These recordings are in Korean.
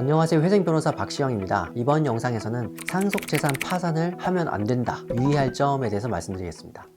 안녕하세요. 회생 변호사 박시영입니다. 이번 영상에서는 상속재산 파산을 하면 안 된다, 유의할 점에 대해서 말씀드리겠습니다.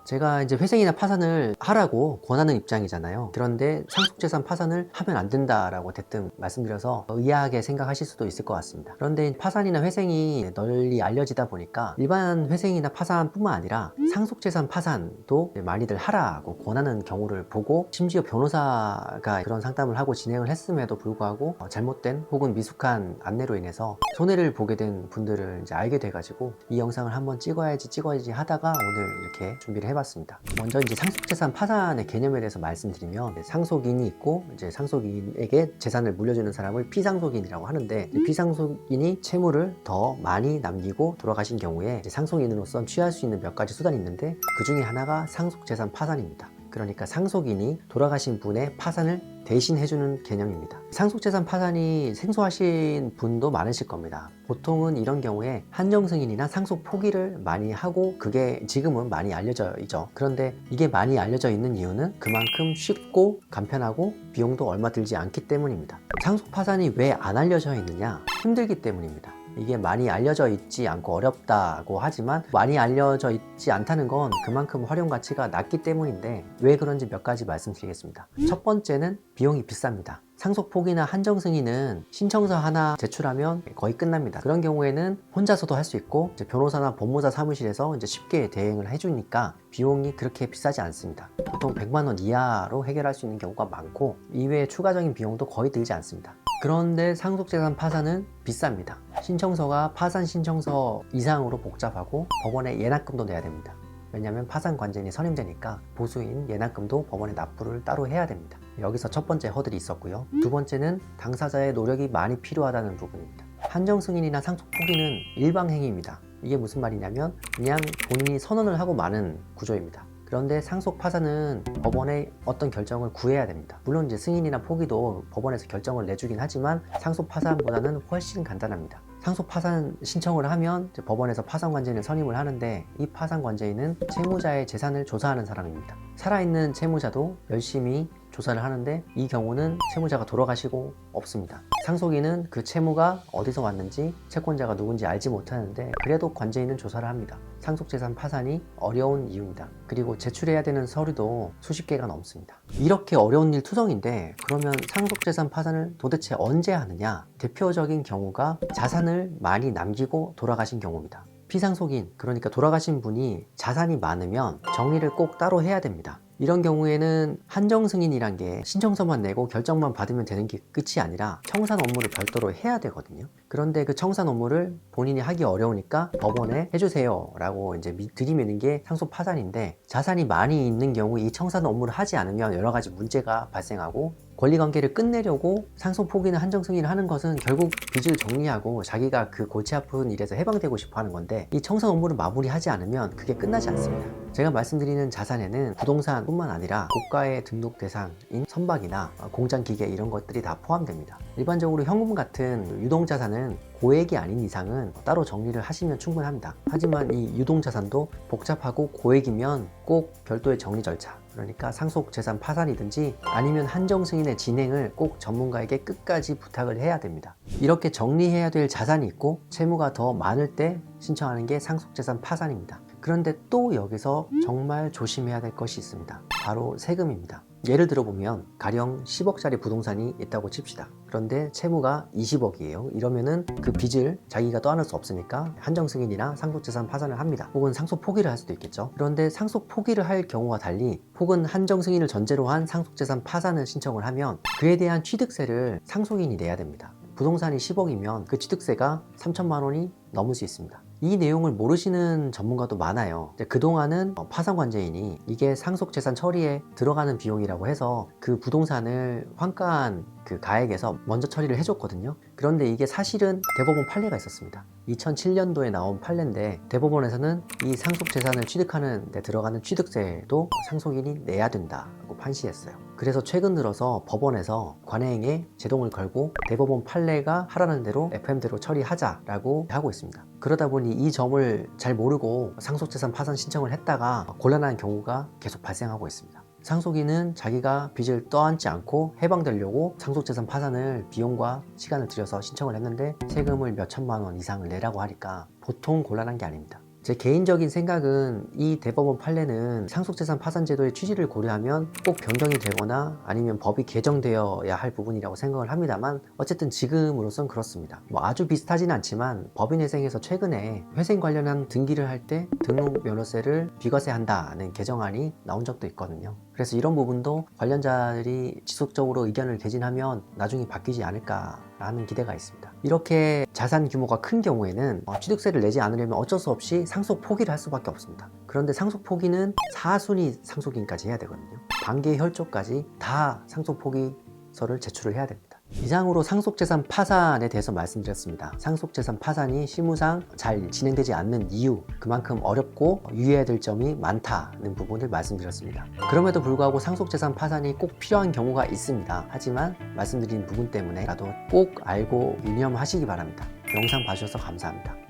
제가 이제 회생이나 파산을 하라고 권하는 입장이잖아요. 그런데 상속재산 파산을 하면 안 된다라고 대뜸 말씀드려서 의아하게 생각하실 수도 있을 것 같습니다. 그런데 파산이나 회생이 널리 알려지다 보니까 일반 회생이나 파산뿐만 아니라 상속재산 파산도 많이들 하라고 권하는 경우를 보고, 심지어 변호사가 그런 상담을 하고 진행을 했음에도 불구하고 잘못된 혹은 미숙한 안내로 인해서 손해를 보게 된 분들을 이제 알게 돼가지고 이 영상을 한번 찍어야지 하다가 오늘 이렇게 준비를 해봤습니다. 먼저 이제 상속재산 파산의 개념에 대해서 말씀드리면, 상속인이 있고 이제 상속인에게 재산을 물려주는 사람을 피상속인이라고 하는데, 피상속인이 채무를 더 많이 남기고 돌아가신 경우에 이제 상속인으로서 취할 수 있는 몇 가지 수단이 있는데, 그 중에 하나가 상속재산 파산입니다. 그러니까 상속인이 돌아가신 분의 파산을 대신해주는 개념입니다. 상속재산 파산이 생소하신 분도 많으실 겁니다. 보통은 이런 경우에 한정승인이나 상속 포기를 많이 하고, 그게 지금은 많이 알려져 있죠. 그런데 이게 많이 알려져 있는 이유는 그만큼 쉽고 간편하고 비용도 얼마 들지 않기 때문입니다. 상속 파산이 왜 안 알려져 있느냐? 힘들기 때문입니다. 이게 많이 알려져 있지 않고 어렵다고 하지만, 많이 알려져 있지 않다는 건 그만큼 활용 가치가 낮기 때문인데, 왜 그런지 몇 가지 말씀드리겠습니다. 첫 번째는 비용이 비쌉니다. 상속 포기나 한정 승인은 신청서 하나 제출하면 거의 끝납니다. 그런 경우에는 혼자서도 할 수 있고, 이제 변호사나 법무사 사무실에서 이제 쉽게 대행을 해주니까 비용이 그렇게 비싸지 않습니다. 보통 100만 원 이하로 해결할 수 있는 경우가 많고, 이외에 추가적인 비용도 거의 들지 않습니다. 그런데 상속재산 파산은 비쌉니다. 신청서가 파산 신청서 이상으로 복잡하고 법원에 예납금도 내야 됩니다. 왜냐하면 파산 관제인이 선임되니까 보수인 예납금도 법원에 납부를 따로 해야 됩니다. 여기서 첫 번째 허들이 있었고요. 두 번째는 당사자의 노력이 많이 필요하다는 부분입니다. 한정 승인이나 상속 포기는 일방행위입니다. 이게 무슨 말이냐면 그냥 본인이 선언을 하고 마는 구조입니다. 그런데 상속 파산은 법원에 어떤 결정을 구해야 됩니다. 물론 이제 승인이나 포기도 법원에서 결정을 내주긴 하지만 상속 파산보다는 훨씬 간단합니다. 상속 파산 신청을 하면 법원에서 파산관제인을 선임을 하는데, 이 파산관제인은 채무자의 재산을 조사하는 사람입니다. 살아있는 채무자도 열심히 조사를 하는데, 이 경우는 채무자가 돌아가시고 없습니다. 상속인은 그 채무가 어디서 왔는지, 채권자가 누군지 알지 못하는데 그래도 관제인은 조사를 합니다. 상속재산 파산이 어려운 이유입니다. 그리고 제출해야 되는 서류도 수십 개가 넘습니다. 이렇게 어려운 일 투성인데, 그러면 상속재산 파산을 도대체 언제 하느냐? 대표적인 경우가 자산을 많이 남기고 돌아가신 경우입니다. 피상속인, 그러니까 돌아가신 분이 자산이 많으면 정리를 꼭 따로 해야 됩니다. 이런 경우에는 한정승인이란 게 신청서만 내고 결정만 받으면 되는 게 끝이 아니라 청산 업무를 별도로 해야 되거든요. 그런데 그 청산 업무를 본인이 하기 어려우니까 법원에 해주세요 라고 이제 들이미는 게 상속 파산인데, 자산이 많이 있는 경우 이 청산 업무를 하지 않으면 여러 가지 문제가 발생하고, 권리관계를 끝내려고 상속 포기나 한정 승인을 하는 것은 결국 빚을 정리하고 자기가 그 골치 아픈 일에서 해방되고 싶어 하는 건데, 이 청산 업무를 마무리하지 않으면 그게 끝나지 않습니다. 제가 말씀드리는 자산에는 부동산뿐만 아니라 고가의 등록 대상인 선박이나 공장기계 이런 것들이 다 포함됩니다. 일반적으로 현금 같은 유동자산은 고액이 아닌 이상은 따로 정리를 하시면 충분합니다. 하지만 이 유동자산도 복잡하고 고액이면 꼭 별도의 정리 절차, 그러니까 상속재산 파산이든지 아니면 한정승인의 진행을 꼭 전문가에게 끝까지 부탁을 해야 됩니다. 이렇게 정리해야 될 자산이 있고 채무가 더 많을 때 신청하는 게 상속재산 파산입니다. 그런데 또 여기서 정말 조심해야 될 것이 있습니다. 바로 세금입니다. 예를 들어보면 가령 10억짜리 부동산이 있다고 칩시다. 그런데 채무가 20억이에요. 이러면은 그 빚을 자기가 떠안을 수 없으니까 한정승인이나 상속재산 파산을 합니다. 혹은 상속 포기를 할 수도 있겠죠. 그런데 상속 포기를 할 경우와 달리, 혹은 한정승인을 전제로 한 상속재산 파산을 신청을 하면 그에 대한 취득세를 상속인이 내야 됩니다. 부동산이 10억이면 그 취득세가 3천만 원이 넘을 수 있습니다. 이 내용을 모르시는 전문가도 많아요. 그동안은 파산관제인이 이게 상속재산 처리에 들어가는 비용이라고 해서 그 부동산을 환가한 그 가액에서 먼저 처리를 해줬거든요. 그런데 이게 사실은 대법원 판례가 있었습니다. 2007년도에 나온 판례인데, 대법원에서는 이 상속재산을 취득하는 데 들어가는 취득세도 상속인이 내야 된다고 판시했어요. 그래서 최근 들어서 법원에서 관행에 제동을 걸고 대법원 판례가 하라는 대로 FM대로 처리하자라고 하고 있습니다. 그러다 보니 이 점을 잘 모르고 상속재산 파산 신청을 했다가 곤란한 경우가 계속 발생하고 있습니다. 상속인은 자기가 빚을 떠안지 않고 해방되려고 상속재산 파산을 비용과 시간을 들여서 신청을 했는데 세금을 몇 천만 원 이상을 내라고 하니까 보통 곤란한 게 아닙니다. 제 개인적인 생각은 이 대법원 판례는 상속재산 파산제도의 취지를 고려하면 꼭 변경이 되거나 아니면 법이 개정되어야 할 부분이라고 생각을 합니다만 어쨌든 지금으로선 그렇습니다. 아주 비슷하진 않지만 법인회생에서 최근에 회생 관련한 등기를 할 때 등록 면허세를 비과세한다는 개정안이 나온 적도 있거든요. 그래서 이런 부분도 관련자들이 지속적으로 의견을 개진하면 나중에 바뀌지 않을까라는 기대가 있습니다. 이렇게 자산 규모가 큰 경우에는 취득세를 내지 않으려면 어쩔 수 없이 상속 포기를 할 수밖에 없습니다. 그런데 상속 포기는 4순위 상속인까지 해야 되거든요. 반개 혈족까지 다 상속 포기서를 제출을 해야 됩니다. 이상으로 상속재산 파산에 대해서 말씀드렸습니다. 상속재산 파산이 실무상 잘 진행되지 않는 이유, 그만큼 어렵고 유의해야 될 점이 많다는 부분을 말씀드렸습니다. 그럼에도 불구하고 상속재산 파산이 꼭 필요한 경우가 있습니다. 하지만 말씀드린 부분 때문에라도 꼭 알고 유념하시기 바랍니다. 영상 봐주셔서 감사합니다.